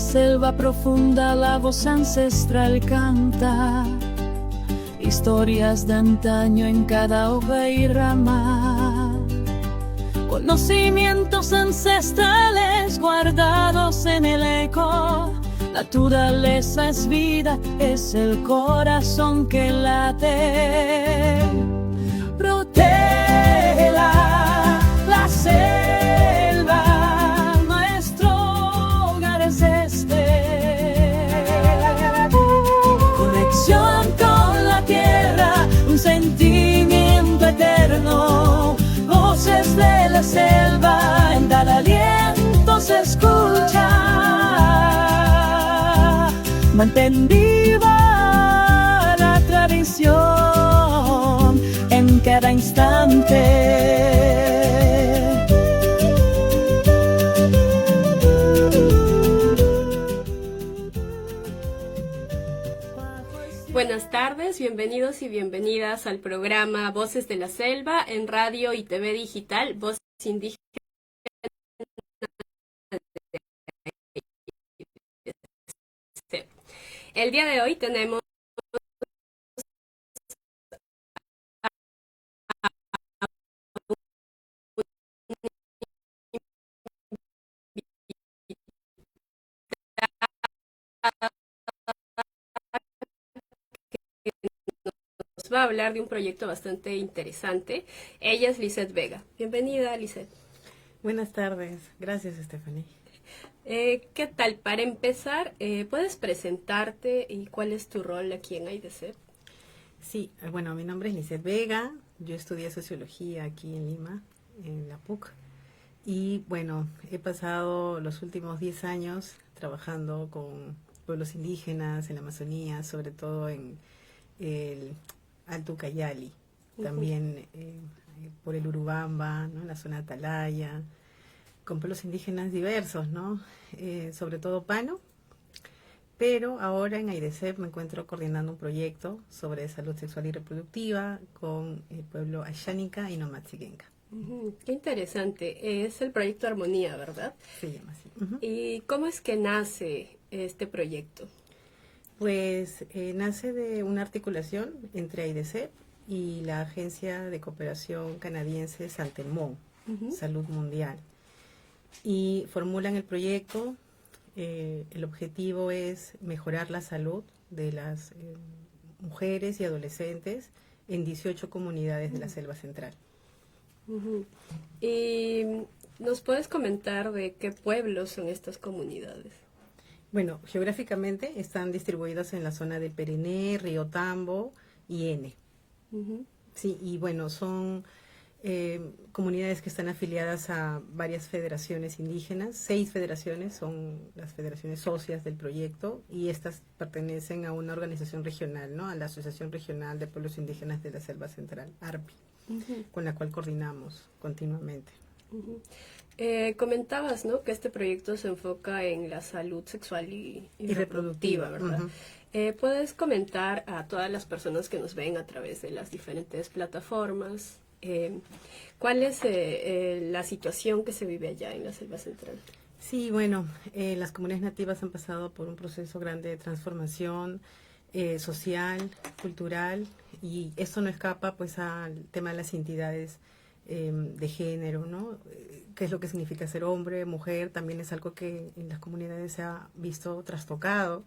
selva profunda la voz ancestral canta, historias de antaño en cada hoja y rama, conocimientos ancestrales guardados en el eco. Naturaleza es vida, es el corazón que late. Protégela, la selva, nuestro hogar es este. Conexión con la tierra, un sentimiento eterno. Voces de la selva, en cada aliento se escucha. Mantén viva la tradición en cada instante. Buenas tardes, bienvenidos y bienvenidas al programa Voces de la Selva en radio y TV digital, Voces Indígenas. El día de hoy tenemos nos va a hablar de un proyecto bastante interesante. Ella es Lisette Vega. Bienvenida, Lisette. Buenas tardes. Gracias, Stephanie. ¿Qué tal? Para empezar, ¿puedes presentarte y cuál es tu rol aquí en AIDESEP? Sí, bueno, mi nombre es Lisette Vega. Yo estudié sociología aquí en Lima, en la PUC. Y bueno, he pasado los últimos 10 años trabajando con pueblos indígenas en la Amazonía, sobre todo en el Alto Ucayali, también por el Urubamba, ¿no? En la zona de Atalaya, con pueblos indígenas diversos, ¿no? Sobre todo Pano, pero ahora en AIDESEP me encuentro coordinando un proyecto sobre salud sexual y reproductiva con el pueblo Ayánica y Nomatzigenka. Qué interesante. Es el proyecto Armonía, ¿verdad? Se llama así. ¿Y cómo es que nace este proyecto? Pues nace de una articulación entre AIDESEP y la Agencia de Cooperación Canadiense Santelmón, Salud Mundial. Y formulan el proyecto. El objetivo es mejorar la salud de las mujeres y adolescentes en 18 comunidades de la Selva Central. ¿Y nos puedes comentar de qué pueblos son estas comunidades? Bueno, geográficamente están distribuidas en la zona del Perené, Río Tambo y Ene. Sí, y bueno, son comunidades que están afiliadas a varias federaciones indígenas. 6 federaciones son las federaciones socias del proyecto y estas pertenecen a una organización regional, ¿no? A la Asociación Regional de Pueblos Indígenas de la Selva Central, ARPI, con la cual coordinamos continuamente. Comentabas, ¿no?, que este proyecto se enfoca en la salud sexual y reproductiva, ¿verdad? ¿Puedes comentar a todas las personas que nos ven a través de las diferentes plataformas cuál es la situación que se vive allá en la Selva Central? Sí, bueno, las comunidades nativas han pasado por un proceso grande de transformación social, cultural, y esto no escapa pues al tema de las identidades de género, ¿no? ¿Qué es lo que significa ser hombre, mujer? También es algo que en las comunidades se ha visto trastocado.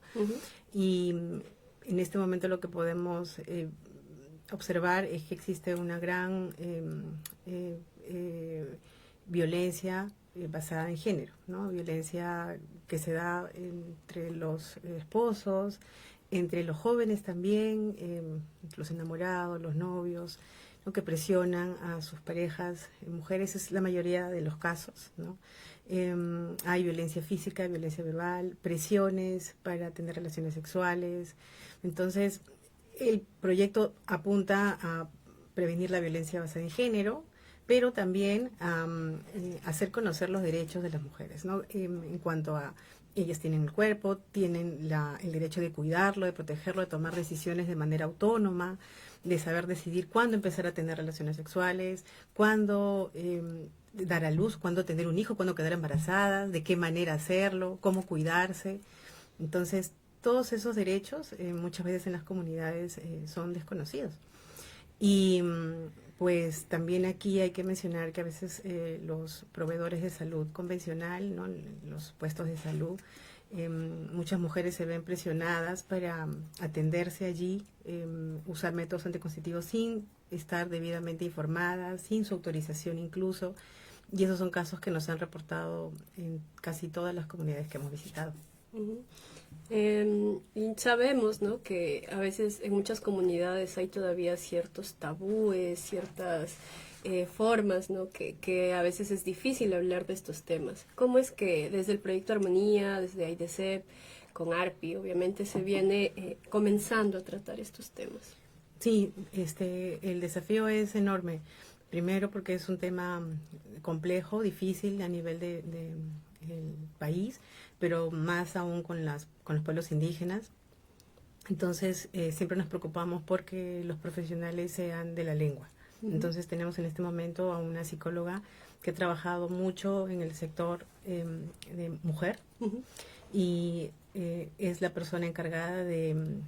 Y en este momento lo que podemos observar es que existe una gran violencia basada en género, ¿no? Violencia que se da entre los esposos, entre los jóvenes también, los enamorados, los novios, ¿no?, que presionan a sus parejas, mujeres es la mayoría de los casos, ¿no? Hay violencia física, violencia verbal, presiones para tener relaciones sexuales. Entonces, el proyecto apunta a prevenir la violencia basada en género, pero también hacer conocer los derechos de las mujeres, ¿no? En cuanto a ellas tienen el cuerpo, tienen el derecho de cuidarlo, de protegerlo, de tomar decisiones de manera autónoma, de saber decidir cuándo empezar a tener relaciones sexuales, cuándo dar a luz, cuándo tener un hijo, cuándo quedar embarazadas, de qué manera hacerlo, cómo cuidarse. Entonces, todos esos derechos muchas veces en las comunidades son desconocidos. Y pues también aquí hay que mencionar que a veces los proveedores de salud convencional, ¿no? Los puestos de salud, muchas mujeres se ven presionadas para atenderse allí, usar métodos anticonceptivos sin estar debidamente informadas, sin su autorización incluso, y esos son casos que nos han reportado en casi todas las comunidades que hemos visitado. Uh-huh. Y sabemos, ¿no?, que a veces en muchas comunidades hay todavía ciertos tabúes, ciertas formas, ¿no?, que a veces es difícil hablar de estos temas. ¿Cómo es que desde el proyecto Armonía, desde AIDESEP, con ARPI, obviamente se viene comenzando a tratar estos temas? Sí, el desafío es enorme. Primero porque es un tema complejo, difícil a nivel del país, pero más aún con los pueblos indígenas. Entonces, siempre nos preocupamos porque los profesionales sean de la lengua. Uh-huh. Entonces, tenemos en este momento a una psicóloga que ha trabajado mucho en el sector de mujer. Uh-huh. Y es la persona encargada del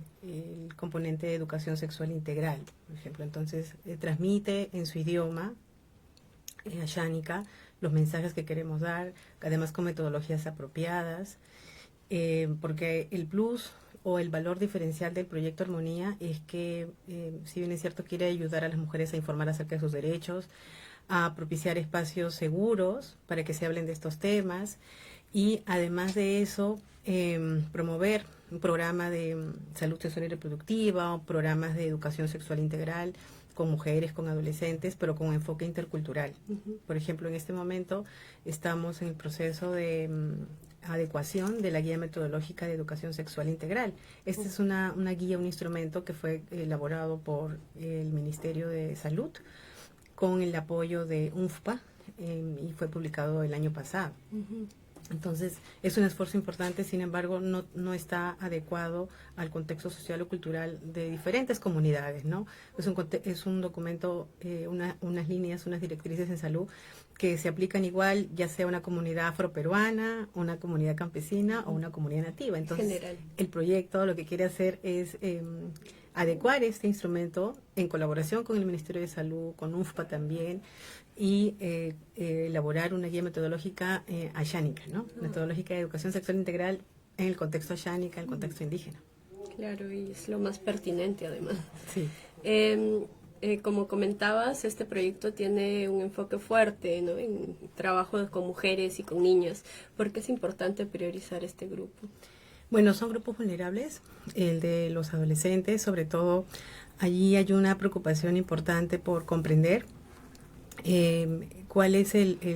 componente de educación sexual integral, por ejemplo. Entonces, transmite en su idioma, ayánica, los mensajes que queremos dar, además con metodologías apropiadas, porque el plus o el valor diferencial del proyecto Armonía es que, si bien es cierto, quiere ayudar a las mujeres a informar acerca de sus derechos, a propiciar espacios seguros para que se hablen de estos temas, y además de eso, promover un programa de salud sexual y reproductiva, o programas de educación sexual integral con mujeres, con adolescentes, pero con enfoque intercultural. Uh-huh. Por ejemplo, en este momento estamos en el proceso de adecuación de la guía metodológica de educación sexual integral. Esta es una guía, un instrumento que fue elaborado por el Ministerio de Salud con el apoyo de UNFPA y fue publicado el año pasado. Uh-huh. Entonces, es un esfuerzo importante, sin embargo, no está adecuado al contexto social o cultural de diferentes comunidades, ¿no? Es un documento, unas líneas, unas directrices en salud que se aplican igual, ya sea una comunidad afroperuana, una comunidad campesina o una comunidad nativa. Entonces, general. El proyecto lo que quiere hacer es adecuar este instrumento en colaboración con el Ministerio de Salud, con UNFPA también, y elaborar una guía metodológica ayánica, ¿no? Metodológica de educación sexual integral en el contexto ayánica, en el contexto indígena. Claro, y es lo más pertinente además. Sí. Como comentabas, este proyecto tiene un enfoque fuerte, ¿no?, en trabajo con mujeres y con niñas. ¿Por qué es importante priorizar este grupo? Bueno, son grupos vulnerables, el de los adolescentes, sobre todo allí hay una preocupación importante por comprender cuál es el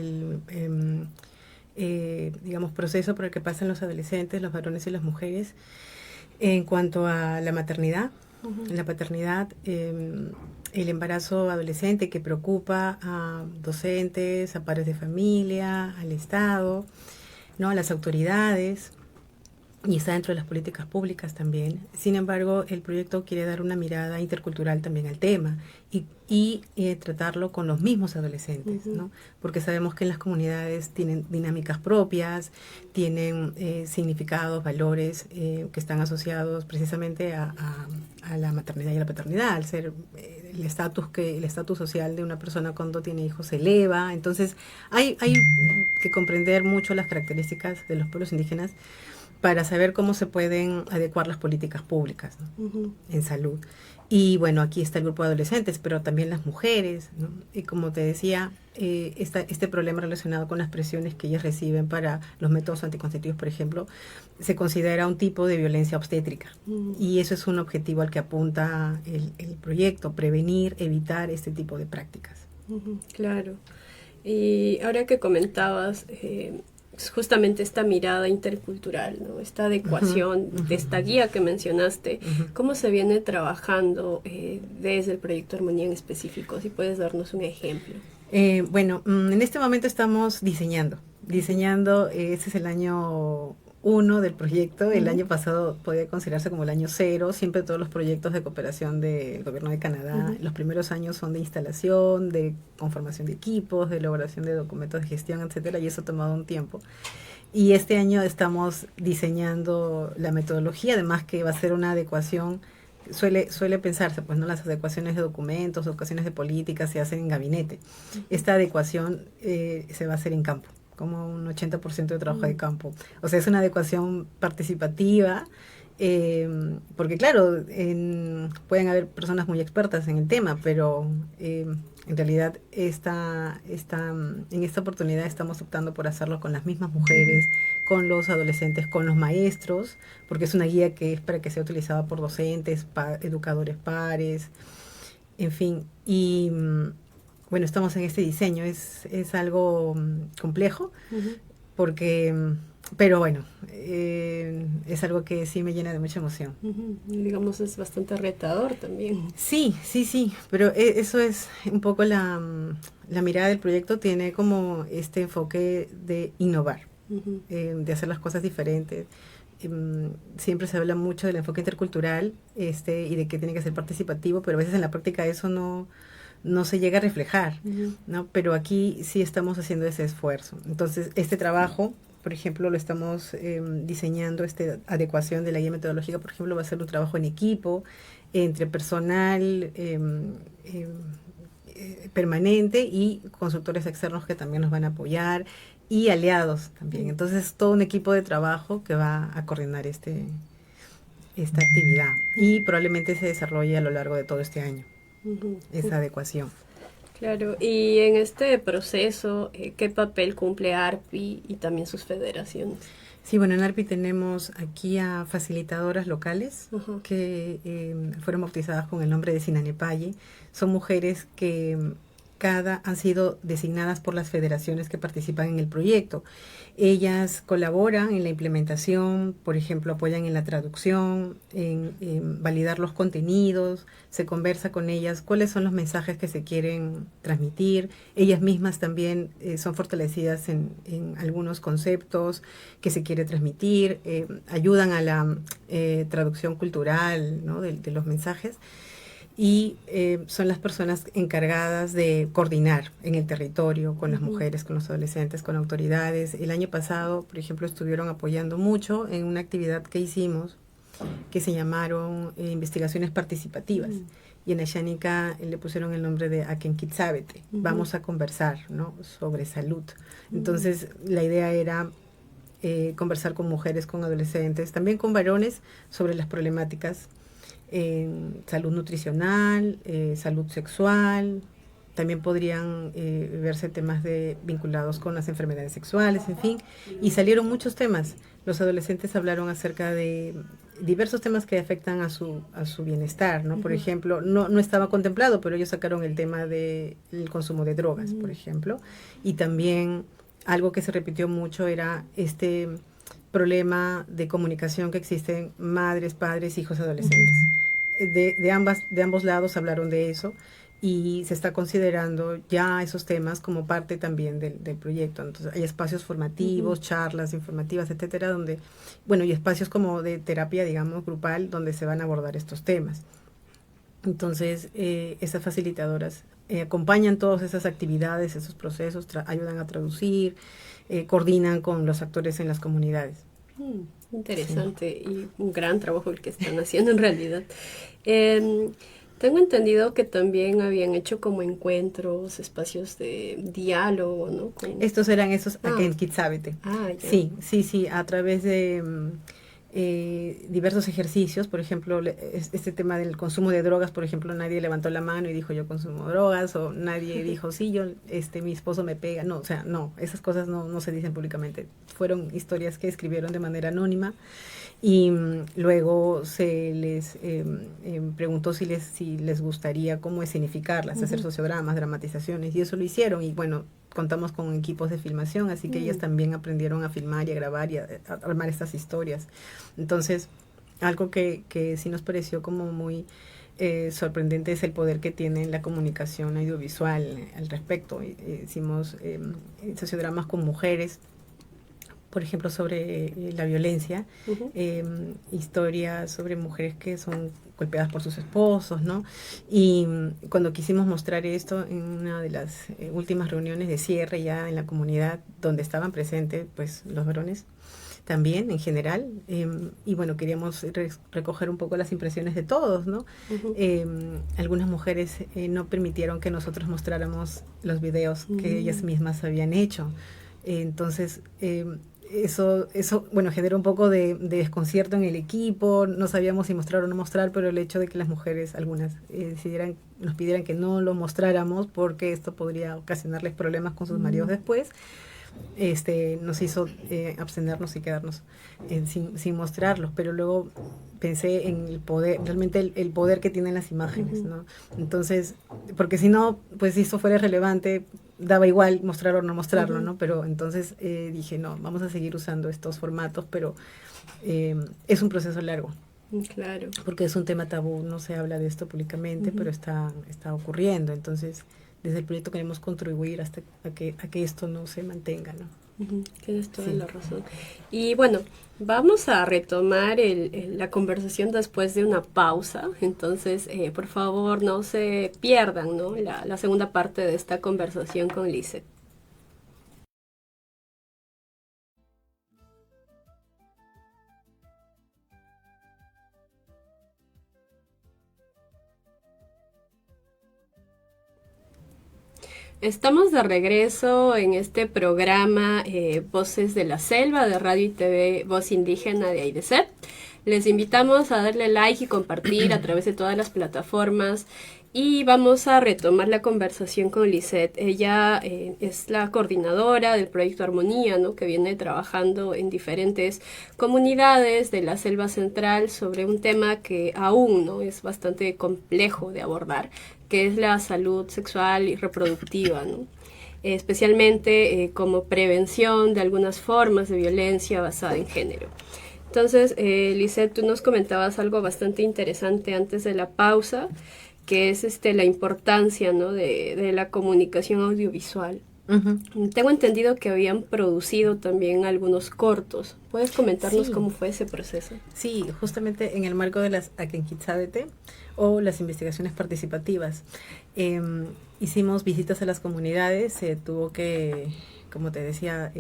proceso por el que pasan los adolescentes, los varones y las mujeres en cuanto a la maternidad, uh-huh, la paternidad, el embarazo adolescente que preocupa a docentes, a padres de familia, al Estado, ¿no?, a las autoridades, y está dentro de las políticas públicas también. Sin embargo, el proyecto quiere dar una mirada intercultural también al tema y tratarlo con los mismos adolescentes, uh-huh, ¿no? Porque sabemos que en las comunidades tienen dinámicas propias, tienen significados, valores que están asociados precisamente a la maternidad y a la paternidad, al ser el estatus social de una persona cuando tiene hijos se eleva. Entonces, hay que comprender mucho las características de los pueblos indígenas para saber cómo se pueden adecuar las políticas públicas, ¿no?, uh-huh, en salud. Y bueno, aquí está el grupo de adolescentes, pero también las mujeres, ¿no? Y como te decía, este problema relacionado con las presiones que ellas reciben para los métodos anticonceptivos, por ejemplo, se considera un tipo de violencia obstétrica. Uh-huh. Y eso es un objetivo al que apunta el proyecto, prevenir, evitar este tipo de prácticas. Uh-huh, claro. Y ahora que comentabas justamente esta mirada intercultural, ¿no?, esta adecuación, uh-huh, de esta guía que mencionaste, uh-huh, ¿cómo se viene trabajando desde el proyecto Armonía en específico? Si puedes darnos un ejemplo. Bueno, en este momento estamos diseñando. Este es el año 1 del proyecto. El año pasado podía considerarse como el año 0. Siempre todos los proyectos de cooperación del gobierno de Canadá, los primeros años son de instalación, de conformación de equipos, de elaboración de documentos de gestión, etcétera, y eso ha tomado un tiempo. Y este año estamos diseñando la metodología, además que va a ser una adecuación. Suele pensarse, pues, ¿no? Las adecuaciones de documentos, adecuaciones de políticas se hacen en gabinete. Esta adecuación se va a hacer en campo, como un 80% de trabajo de campo. O sea, es una adecuación participativa, porque claro, pueden haber personas muy expertas en el tema, pero en realidad en esta oportunidad estamos optando por hacerlo con las mismas mujeres, con los adolescentes, con los maestros, porque es una guía que es para que sea utilizada por docentes, educadores pares, en fin. Y bueno, estamos en este diseño, es algo complejo, porque, pero bueno, es algo que sí me llena de mucha emoción. Digamos, es bastante retador también. Sí, pero eso es un poco la mirada del proyecto, tiene como este enfoque de innovar, de hacer las cosas diferentes. Siempre se habla mucho del enfoque intercultural y de que tiene que ser participativo, pero a veces en la práctica eso no se llega a reflejar, ¿no? Pero aquí sí estamos haciendo ese esfuerzo. Entonces, este trabajo, por ejemplo, lo estamos diseñando, adecuación de la guía metodológica, por ejemplo, va a ser un trabajo en equipo, entre personal permanente y consultores externos que también nos van a apoyar, y aliados también. Entonces, todo un equipo de trabajo que va a coordinar esta actividad, y probablemente se desarrolle a lo largo de todo este año, esa adecuación. Claro, y en este proceso, ¿qué papel cumple ARPI y también sus federaciones? Sí, bueno, en ARPI tenemos aquí a facilitadoras locales que fueron bautizadas con el nombre de Sinanepaye. Son mujeres que han sido designadas por las federaciones que participan en el proyecto. Ellas colaboran en la implementación, por ejemplo, apoyan en la traducción, en validar los contenidos, se conversa con ellas cuáles son los mensajes que se quieren transmitir. Ellas mismas también son fortalecidas en algunos conceptos que se quiere transmitir, ayudan a la traducción cultural, ¿no? de los mensajes. Y son las personas encargadas de coordinar en el territorio con las mujeres, con los adolescentes, con autoridades. El año pasado, por ejemplo, estuvieron apoyando mucho en una actividad que hicimos que se llamaron investigaciones participativas. Y en Ashánica le pusieron el nombre de Akenkitzabete. Vamos a conversar, ¿no? sobre salud. Entonces, la idea era conversar con mujeres, con adolescentes, también con varones sobre las problemáticas salud nutricional, salud sexual. También podrían verse temas vinculados con las enfermedades sexuales, en fin. Y salieron muchos temas. Los adolescentes hablaron acerca de diversos temas que afectan a su bienestar, ¿no? Por ejemplo, no estaba contemplado, pero ellos sacaron el tema del consumo de drogas, por ejemplo. Y también algo que se repitió mucho era este problema de comunicación que existen madres, padres, hijos, adolescentes. De ambos lados hablaron de eso, y se está considerando ya esos temas como parte también del proyecto. Entonces hay espacios formativos, charlas informativas, etcétera, donde, bueno, y espacios como de terapia, digamos, grupal, donde se van a abordar estos temas. Entonces, esas facilitadoras acompañan todas esas actividades, esos procesos, ayudan a traducir, coordinan con los actores en las comunidades. Interesante, sí. Y un gran trabajo el que están haciendo en realidad. Tengo entendido que también habían hecho como encuentros, espacios de diálogo, ¿no? Estos eran esos Akenkitzabete. Sí, a través de diversos ejercicios. Por ejemplo, este tema del consumo de drogas, por ejemplo, nadie levantó la mano y dijo yo consumo drogas, o nadie dijo sí, mi esposo me pega. No, o sea, no, esas cosas no se dicen públicamente. Fueron historias que escribieron de manera anónima, y luego se les preguntó si les gustaría cómo escenificarlas, hacer sociodramas, dramatizaciones, y eso lo hicieron. Y bueno, contamos con equipos de filmación, así que ellas también aprendieron a filmar y a grabar y a armar estas historias. Entonces, algo que sí nos pareció como muy sorprendente es el poder que tiene la comunicación audiovisual al respecto. Hicimos sociodramas con mujeres, por ejemplo, sobre la violencia, historias sobre mujeres que son golpeadas por sus esposos, ¿no? Y cuando quisimos mostrar esto en una de las últimas reuniones de cierre ya en la comunidad donde estaban presentes, pues, los varones también en general, y bueno, queríamos recoger un poco las impresiones de todos, ¿no? Algunas mujeres no permitieron que nosotros mostráramos los videos que ellas mismas habían hecho. Entonces, eso, bueno, generó un poco de desconcierto en el equipo, no sabíamos si mostrar o no mostrar, pero el hecho de que las mujeres, algunas, nos pidieran que no lo mostráramos porque esto podría ocasionarles problemas con sus maridos después, nos hizo abstenernos y quedarnos sin mostrarlos, pero luego pensé en el poder, realmente el poder que tienen las imágenes, ¿no? Entonces, porque si no, pues si esto fuera relevante, daba igual mostrar o no mostrarlo, ¿no? Pero entonces dije, no, vamos a seguir usando estos formatos, pero es un proceso largo. Claro. Porque es un tema tabú, no se habla de esto públicamente, pero está ocurriendo. Entonces, desde el proyecto queremos contribuir hasta a que esto no se mantenga, ¿no? Tienes toda la razón. Y bueno, vamos a retomar la conversación después de una pausa. Entonces, por favor, no se pierdan, ¿no? La segunda parte de esta conversación con Lisette. Estamos de regreso en este programa Voces de la Selva de Radio y TV Voz Indígena de AIDESEP. Les invitamos a darle like y compartir a través de todas las plataformas y vamos a retomar la conversación con Lisette. Ella es la coordinadora del proyecto Armonía, ¿no? Que viene trabajando en diferentes comunidades de la Selva Central sobre un tema que aún, ¿no? Es bastante complejo de abordar, que es la salud sexual y reproductiva, ¿no? Especialmente como prevención de algunas formas de violencia basada en género. Entonces, Lisette, tú nos comentabas algo bastante interesante antes de la pausa, que es la importancia, ¿no? de la comunicación audiovisual. Tengo entendido que habían producido también algunos cortos. ¿Puedes comentarnos cómo fue ese proceso? Sí, justamente en el marco de las Akenkitzabete o las investigaciones participativas. Hicimos visitas a las comunidades, se tuvo que, como te decía,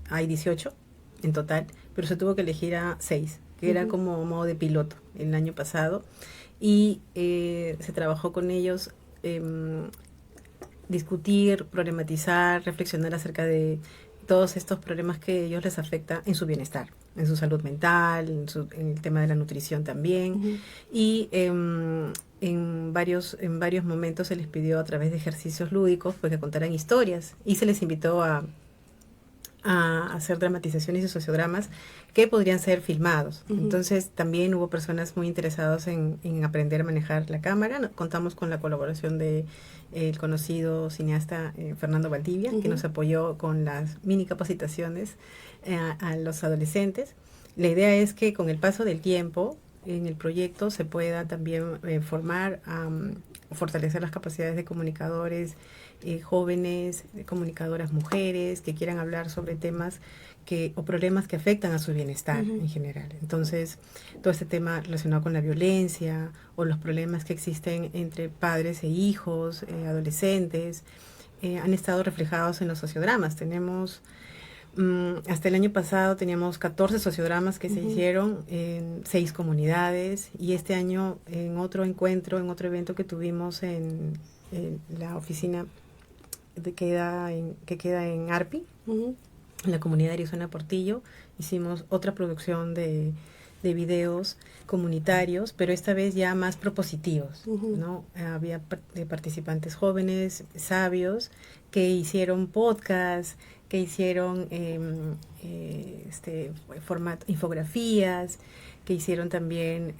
hay 18 en total, pero se tuvo que elegir a 6, que era como modo de piloto el año pasado, y se trabajó con ellos discutir, problematizar, reflexionar acerca de todos estos problemas que a ellos les afecta en su bienestar, en su salud mental, en el tema de la nutrición también. Y en varios momentos se les pidió a través de ejercicios lúdicos pues que contaran historias y se les invitó a hacer dramatizaciones y sociodramas que podrían ser filmados. Entonces también hubo personas muy interesadas en aprender a manejar la cámara. Contamos con la colaboración de el conocido cineasta Fernando Valdivia, que nos apoyó con las mini capacitaciones a los adolescentes. La idea es que con el paso del tiempo en el proyecto se pueda también formar, fortalecer las capacidades de comunicadores jóvenes, de comunicadoras mujeres que quieran hablar sobre temas o problemas que afectan a su bienestar en general. Entonces, todo este tema relacionado con la violencia o los problemas que existen entre padres e hijos, adolescentes, han estado reflejados en los sociodramas. Tenemos, hasta el año pasado teníamos 14 sociodramas que se hicieron en 6 comunidades, y este año en otro encuentro, en otro evento que tuvimos en la oficina que queda en Arpi, en la comunidad de Arizona Portillo, hicimos otra producción de videos comunitarios, pero esta vez ya más propositivos, ¿no? Había participantes jóvenes, sabios, que hicieron podcasts, que hicieron infografías, que hicieron también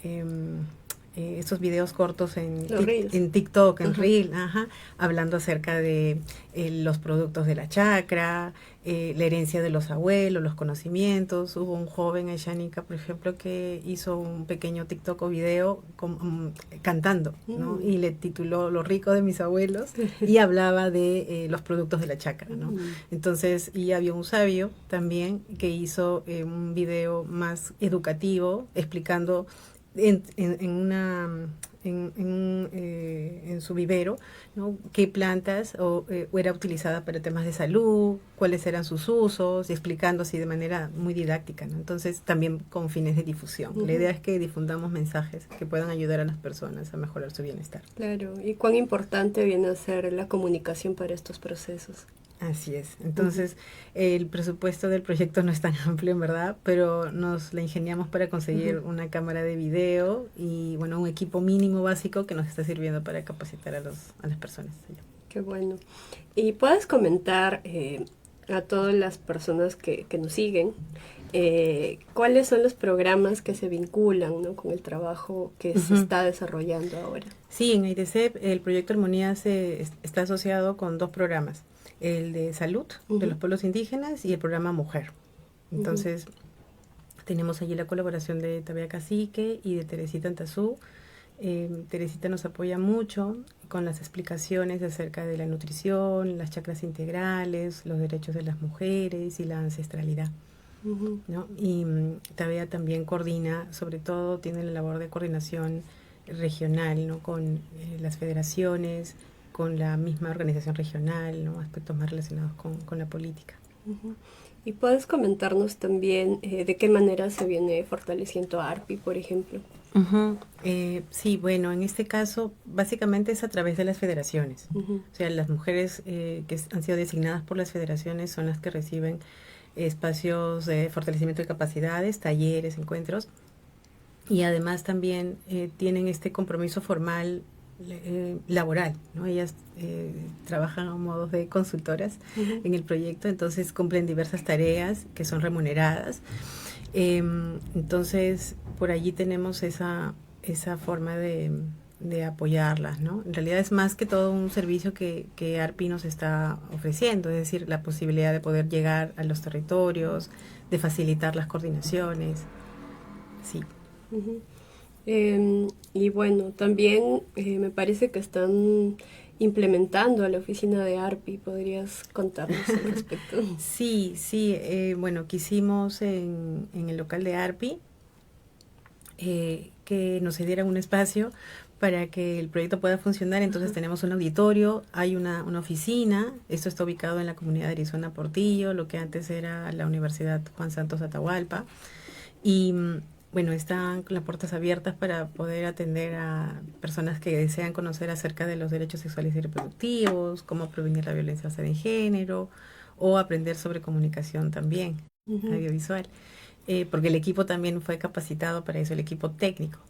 estos videos cortos Los reels. en TikTok, en Ajá. Reel, hablando acerca de los productos de la chacra, la herencia de los abuelos, los conocimientos. Hubo un joven en Xánica, por ejemplo, que hizo un pequeño TikTok o video cantando, ¿no? Y le tituló Lo rico de mis abuelos y hablaba de los productos de la chacra, ¿no? Entonces, y había un sabio también que hizo un video más educativo explicando en su vivero, ¿no? Qué plantas era utilizada para temas de salud, cuáles eran sus usos, explicando así de manera muy didáctica, ¿no? Entonces también con fines de difusión. La idea es que difundamos mensajes que puedan ayudar a las personas a mejorar su bienestar. Claro, y cuán importante viene a ser la comunicación para estos procesos. Así es. Entonces, el presupuesto del proyecto no es tan amplio, en verdad, pero nos la ingeniamos para conseguir una cámara de video y, bueno, un equipo mínimo básico que nos está sirviendo para capacitar a las personas. Qué bueno. Y puedes comentar a todas las personas que nos siguen cuáles son los programas que se vinculan, ¿no?, con el trabajo que se está desarrollando ahora. Sí, en ITCEP el proyecto Armonía está asociado con 2 programas. El de salud de los pueblos indígenas y el programa Mujer. Entonces, tenemos allí la colaboración de Tabea Cacique y de Teresita Antazú. Teresita nos apoya mucho con las explicaciones acerca de la nutrición, las chakras integrales, los derechos de las mujeres y la ancestralidad, ¿no? Y Tabea también coordina, sobre todo tiene la labor de coordinación regional, ¿no?, con las federaciones, con la misma organización regional, ¿no?, aspectos más relacionados con la política. ¿Y puedes comentarnos también de qué manera se viene fortaleciendo ARPI, por ejemplo? Sí, bueno, en este caso básicamente es a través de las federaciones. O sea, las mujeres que han sido designadas por las federaciones son las que reciben espacios de fortalecimiento de capacidades, talleres, encuentros, y además también tienen este compromiso formal laboral, ¿no? Ellas trabajan a modos de consultoras en el proyecto, entonces cumplen diversas tareas que son remuneradas. Entonces, por allí tenemos esa forma de apoyarlas, ¿no? En realidad es más que todo un servicio que ARPI nos está ofreciendo, es decir, la posibilidad de poder llegar a los territorios, de facilitar las coordinaciones. Sí. Y bueno, también me parece que están implementando a la oficina de ARPI. ¿Podrías contarnos al respecto? Sí, bueno, quisimos en el local de ARPI que nos cedieran un espacio para que el proyecto pueda funcionar. Entonces tenemos un auditorio, hay una oficina. Esto está ubicado en la comunidad de Arizona Portillo, lo que antes era la Universidad Juan Santos Atahualpa. Y bueno, están las puertas abiertas para poder atender a personas que desean conocer acerca de los derechos sexuales y reproductivos, cómo prevenir la violencia basada en género, o aprender sobre comunicación también, audiovisual. Porque el equipo también fue capacitado para eso, el equipo técnico.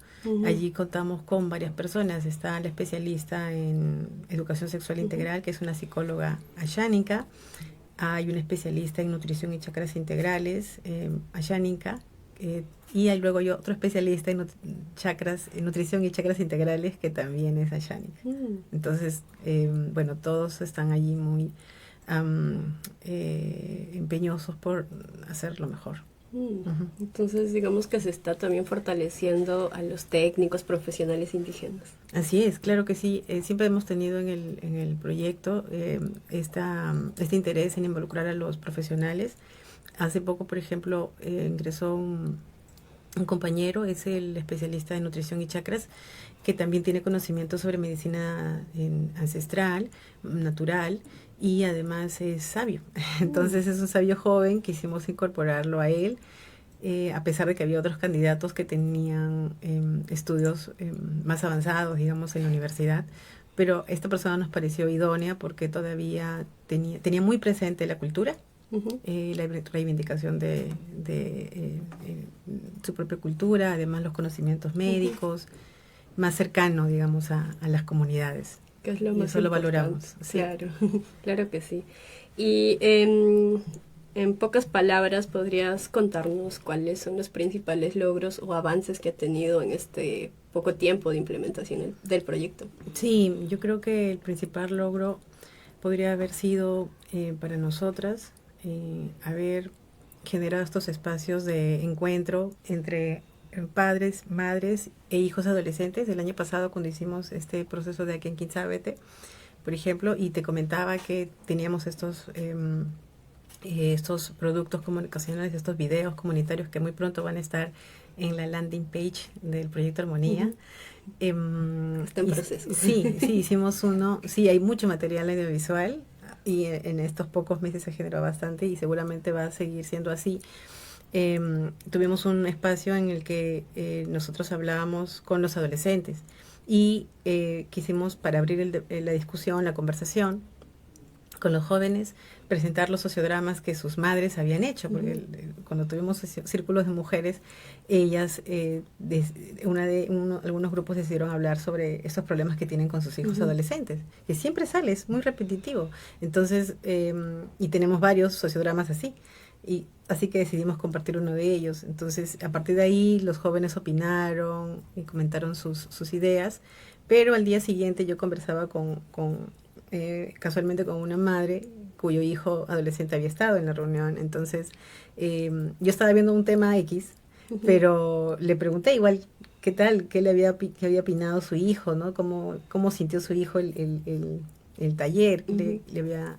Allí contamos con varias personas. Está la especialista en educación sexual integral, que es una psicóloga ayánica. Hay una especialista en nutrición y chakras integrales ayánica. Y hay luego yo otro especialista en nutrición y chakras integrales que también es ayánica. Entonces, bueno, todos están allí muy empeñosos por hacerlo mejor. Entonces, digamos que se está también fortaleciendo a los técnicos profesionales indígenas. Así es, claro que sí. Siempre hemos tenido en el proyecto este interés en involucrar a los profesionales. Hace poco, por ejemplo, ingresó un compañero, es el especialista en nutrición y chakras, que también tiene conocimiento sobre medicina ancestral, natural, y además es sabio. Entonces es un sabio joven, quisimos incorporarlo a él, a pesar de que había otros candidatos que tenían estudios más avanzados, digamos, en la universidad. Pero esta persona nos pareció idónea porque todavía tenía muy presente la cultura, la reivindicación de su propia cultura, además los conocimientos médicos, más cercano, digamos, a las comunidades. Que es lo más eso lo valoramos. Sí. Claro, claro que sí. Y en pocas palabras, ¿podrías contarnos cuáles son los principales logros o avances que ha tenido en este poco tiempo de implementación del proyecto? Sí, yo creo que el principal logro podría haber sido para nosotras haber generado estos espacios de encuentro entre padres, madres e hijos adolescentes. El año pasado, cuando hicimos este proceso de aquí en Quinzábete, por ejemplo, y te comentaba que teníamos estos productos comunicacionales, estos videos comunitarios que muy pronto van a estar en la landing page del proyecto Armonía. Está en proceso. Sí, hicimos uno. Sí, hay mucho material audiovisual y en estos pocos meses se generó bastante y seguramente va a seguir siendo así. Tuvimos un espacio en el que nosotros hablábamos con los adolescentes y quisimos, para abrir la discusión, la conversación con los jóvenes, presentar los sociodramas que sus madres habían hecho, porque cuando tuvimos círculos de mujeres, ellas, algunos grupos decidieron hablar sobre esos problemas que tienen con sus hijos adolescentes, que siempre sale, es muy repetitivo. Entonces, y tenemos varios sociodramas así, y así que decidimos compartir uno de ellos. Entonces, a partir de ahí, los jóvenes opinaron y comentaron sus ideas, pero al día siguiente yo conversaba casualmente con una madre cuyo hijo adolescente había estado en la reunión. Entonces, yo estaba viendo un tema X, pero le pregunté igual qué tal, qué había opinado su hijo, ¿no? Cómo sintió su hijo el taller que le había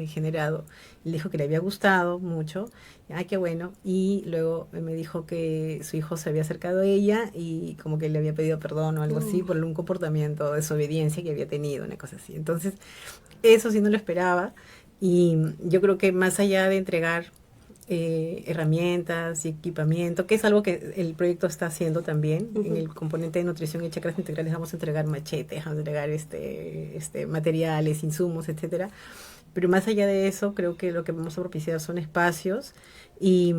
generado. Le dijo que le había gustado mucho. Ay, qué bueno. Y luego me dijo que su hijo se había acercado a ella y como que le había pedido perdón o algo así por algún comportamiento de desobediencia que había tenido, una cosa así. Entonces, eso sí no lo esperaba. Y yo creo que más allá de entregar herramientas y equipamiento, que es algo que el proyecto está haciendo también, en el componente de nutrición y chakras integrales vamos a entregar machetes, vamos a entregar materiales, insumos, etcétera. Pero más allá de eso, creo que lo que vamos a propiciar son espacios y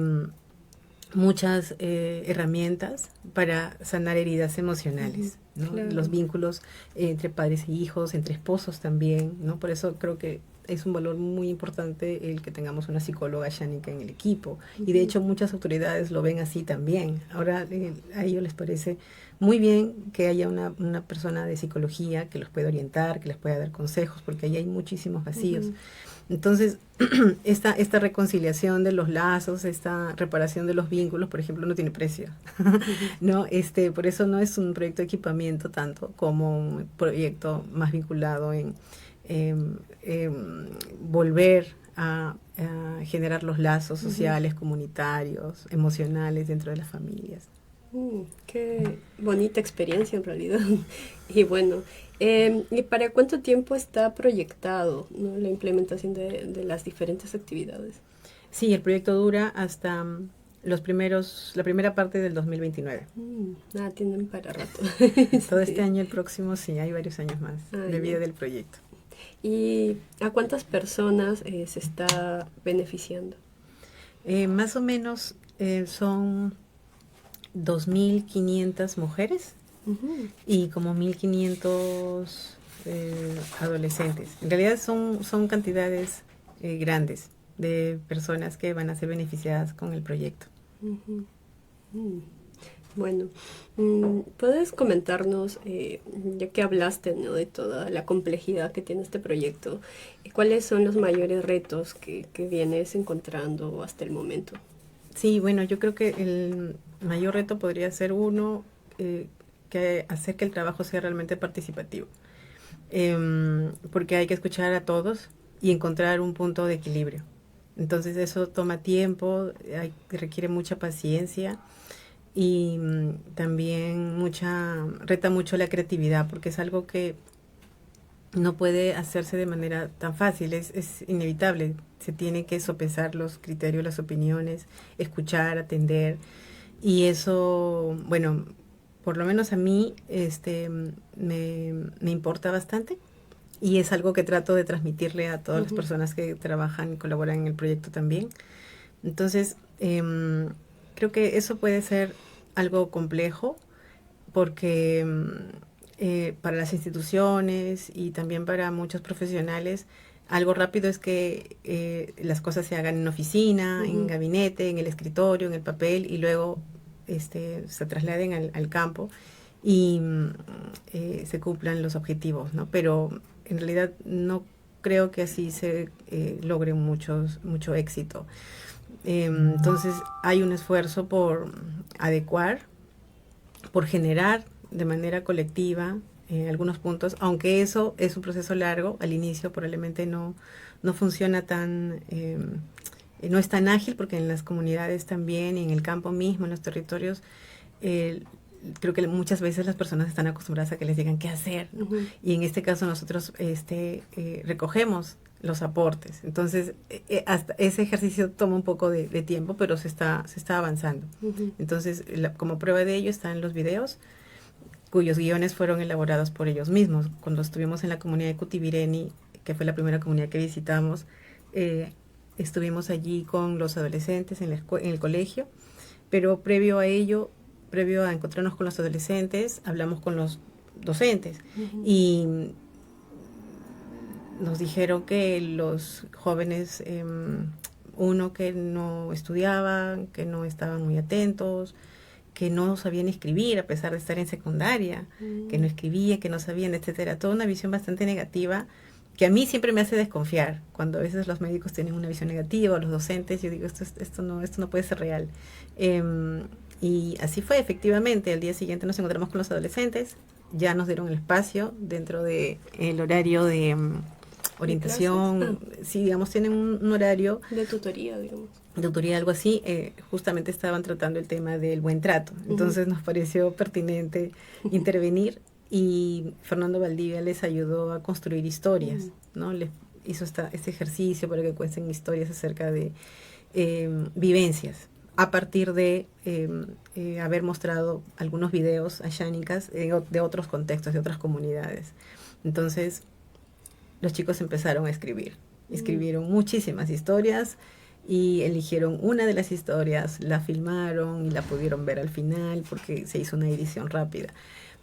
muchas herramientas para sanar heridas emocionales, ¿no? Claro. Los vínculos entre padres e hijos, entre esposos también, ¿no? Por eso creo que es un valor muy importante el que tengamos una psicóloga shánica en el equipo. Y de hecho muchas autoridades lo ven así también. Ahora a ellos les parece muy bien que haya una persona de psicología que los pueda orientar, que les pueda dar consejos, porque ahí hay muchísimos vacíos. Entonces, esta reconciliación de los lazos, esta reparación de los vínculos, por ejemplo, no tiene precio, ¿no? Por eso no es un proyecto de equipamiento tanto como un proyecto más vinculado en volver a generar los lazos sociales, comunitarios, emocionales dentro de las familias. Qué bonita experiencia en realidad. Y bueno, ¿y para cuánto tiempo está proyectado, ¿no?, la implementación de las diferentes actividades? Sí, el proyecto dura hasta la primera parte del 2029. Tienen para rato. Todo este año, el próximo, sí, hay varios años más de vida del proyecto. ¿Y a cuántas personas se está beneficiando? Más o menos son 2.500 mujeres y como 1.500 adolescentes. En realidad son cantidades grandes de personas que van a ser beneficiadas con el proyecto. Bueno, ¿puedes comentarnos, ya que hablaste, ¿no?, de toda la complejidad que tiene este proyecto, cuáles son los mayores retos que vienes encontrando hasta el momento? Sí, bueno, yo creo que el mayor reto podría ser que hacer que el trabajo sea realmente participativo, porque hay que escuchar a todos y encontrar un punto de equilibrio. Entonces eso toma tiempo, requiere mucha paciencia y también reta mucho la creatividad, porque es algo que no puede hacerse de manera tan fácil, es inevitable. Se tiene que sopesar los criterios, las opiniones, escuchar, atender. Y eso, bueno, por lo menos a mí me importa bastante. Y es algo que trato de transmitirle a todas las personas que trabajan y colaboran en el proyecto también. Entonces, creo que eso puede ser algo complejo porque para las instituciones y también para muchos profesionales Algo rápido es que las cosas se hagan en oficina, en gabinete, en el escritorio, en el papel, y luego se trasladen al campo y se cumplan los objetivos, ¿no? Pero en realidad no creo que así se logre mucho éxito. Entonces hay un esfuerzo por adecuar, por generar de manera colectiva algunos puntos, aunque eso es un proceso largo. Al inicio probablemente no funciona tan, no es tan ágil, porque en las comunidades también, en el campo mismo, en los territorios, creo que muchas veces las personas están acostumbradas a que les digan qué hacer, ¿no? Y en este caso nosotros recogemos los aportes. Entonces, hasta ese ejercicio toma un poco de tiempo, pero se está avanzando. Entonces, como prueba de ello están los videos, cuyos guiones fueron elaborados por ellos mismos. Cuando estuvimos en la comunidad de Cutivireni, que fue la primera comunidad que visitamos, estuvimos allí con los adolescentes en el colegio, pero previo a ello, previo a encontrarnos con los adolescentes, hablamos con los docentes y nos dijeron que los jóvenes, uno, que no estudiaban, que no estaban muy atentos, que no sabían escribir a pesar de estar en secundaria, que no escribían, que no sabían, etcétera. Toda una visión bastante negativa que a mí siempre me hace desconfiar. Cuando a veces los médicos tienen una visión negativa, o los docentes, yo digo, esto no puede ser real. Y así fue, efectivamente. Al día siguiente nos encontramos con los adolescentes, ya nos dieron el espacio dentro del horario de orientación. Sí, digamos, tienen un horario de tutoría, digamos. De tutoría, algo así. Justamente estaban tratando el tema del buen trato. Entonces nos pareció pertinente intervenir, y Fernando Valdivia les ayudó a construir historias, ¿no? Les hizo este ejercicio para que cuenten historias acerca de vivencias, a partir de haber mostrado algunos videos ayánicas de otros contextos, de otras comunidades. Entonces, los chicos empezaron a escribir. Escribieron muchísimas historias y eligieron una de las historias, la filmaron y la pudieron ver al final porque se hizo una edición rápida.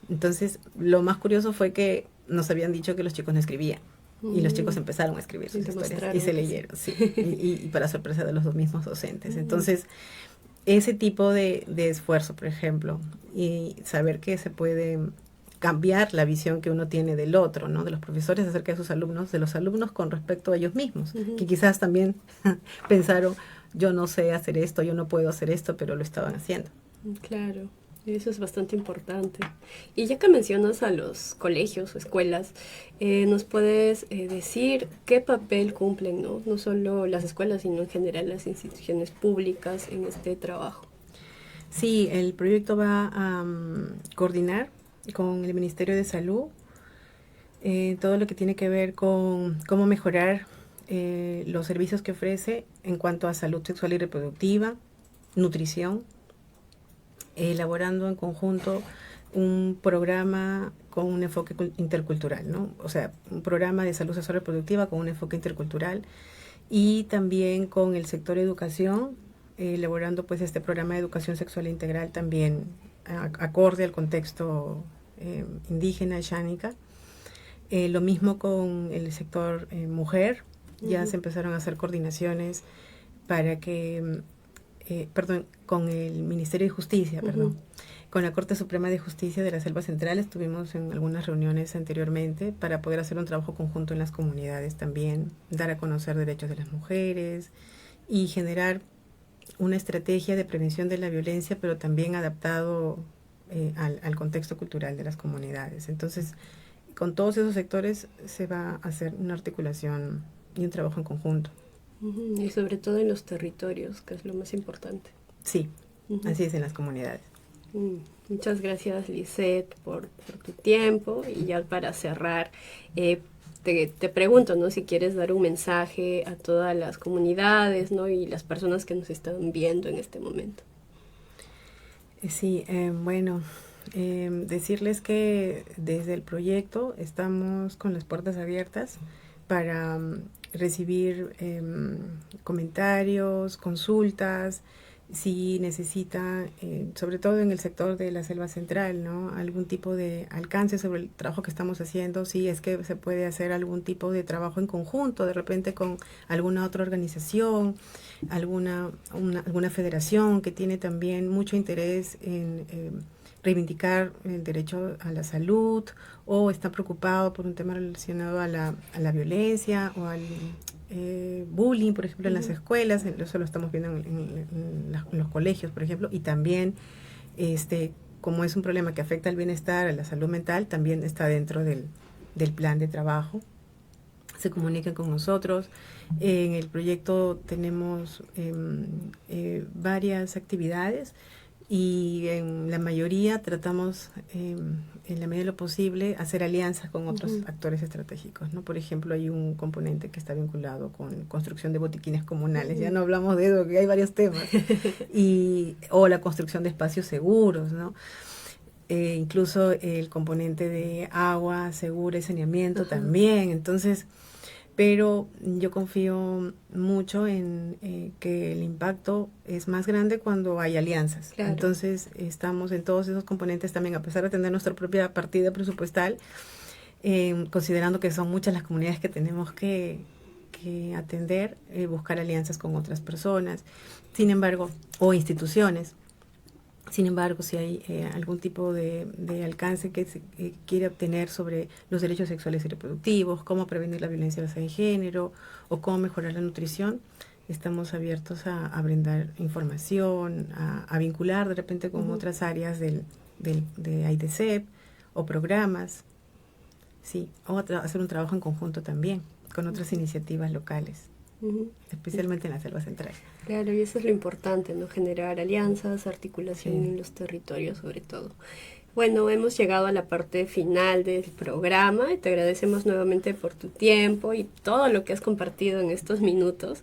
Entonces, lo más curioso fue que nos habían dicho que los chicos no escribían. Y los chicos empezaron a escribir sus historias y se leyeron, sí. Y para sorpresa de los mismos docentes. Entonces, ese tipo de esfuerzo, por ejemplo, y saber que se puede cambiar la visión que uno tiene del otro, ¿no? De los profesores acerca de sus alumnos, de los alumnos con respecto a ellos mismos, que quizás también pensaron, yo no sé hacer esto, yo no puedo hacer esto, pero lo estaban haciendo. Claro. Eso es bastante importante. Y ya que mencionas a los colegios o escuelas, ¿nos puedes decir qué papel cumplen, no solo las escuelas, sino en general las instituciones públicas en este trabajo? Sí, el proyecto va a coordinar con el Ministerio de Salud todo lo que tiene que ver con cómo mejorar los servicios que ofrece en cuanto a salud sexual y reproductiva, nutrición, elaborando en conjunto un programa con un enfoque intercultural, ¿no? O sea, un programa de salud sexual y reproductiva con un enfoque intercultural, y también con el sector educación, elaborando pues este programa de educación sexual integral también acorde al contexto indígena, xánica. Lo mismo con el sector mujer, ya se empezaron a hacer coordinaciones para que con el Ministerio de Justicia, con la Corte Suprema de Justicia de la Selva Central. Estuvimos en algunas reuniones anteriormente para poder hacer un trabajo conjunto en las comunidades también, dar a conocer derechos de las mujeres y generar una estrategia de prevención de la violencia, pero también adaptado al contexto cultural de las comunidades. Entonces, con todos esos sectores se va a hacer una articulación y un trabajo en conjunto. Y sobre todo en los territorios, que es lo más importante. Sí, así es, en las comunidades. Muchas gracias, Lisette, por tu tiempo. Y ya para cerrar, te pregunto, ¿no? Si quieres dar un mensaje a todas las comunidades, ¿no? Y las personas que nos están viendo en este momento. Sí, bueno, decirles que desde el proyecto estamos con las puertas abiertas para recibir comentarios, consultas, si necesita, sobre todo en el sector de la selva central, ¿no? Algún tipo de alcance sobre el trabajo que estamos haciendo, si es que se puede hacer algún tipo de trabajo en conjunto, de repente con alguna otra organización, alguna federación que tiene también mucho interés en reivindicar el derecho a la salud, o está preocupado por un tema relacionado a la violencia o al bullying, por ejemplo, en las escuelas. Eso lo estamos viendo en los colegios, por ejemplo, y también como es un problema que afecta al bienestar, a la salud mental, también está dentro del plan de trabajo. Se comunican con nosotros. En el proyecto tenemos varias actividades, y en la mayoría tratamos, en la medida de lo posible, hacer alianzas con otros actores estratégicos, ¿no? Por ejemplo, hay un componente que está vinculado con construcción de botiquines comunales. Ya no hablamos de eso, que hay varios temas. O la construcción de espacios seguros, ¿no? Incluso el componente de agua segura y saneamiento también. Entonces, pero yo confío mucho en que el impacto es más grande cuando hay alianzas. Claro. Entonces, estamos en todos esos componentes también, a pesar de tener nuestra propia partida presupuestal, considerando que son muchas las comunidades que tenemos que atender, buscar alianzas con otras personas, sin embargo, o instituciones. Sin embargo, si hay algún tipo de alcance que se quiere obtener sobre los derechos sexuales y reproductivos, cómo prevenir la violencia basada en género o cómo mejorar la nutrición, estamos abiertos a brindar información, a vincular de repente con otras áreas de AIDCEP o programas, sí, o hacer un trabajo en conjunto también con otras iniciativas locales. Especialmente en la selva central. Claro, y eso es lo importante, ¿no? Generar alianzas, articulación en los territorios sobre todo. Bueno, hemos llegado a la parte final del programa y te agradecemos nuevamente por tu tiempo y todo lo que has compartido en estos minutos.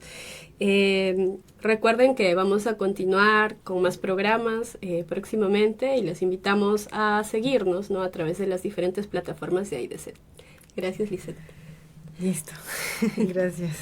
Recuerden que vamos a continuar con más programas próximamente, y les invitamos a seguirnos, ¿no? A través de las diferentes plataformas de AIDCEP. Gracias, Lisette. Listo. Gracias.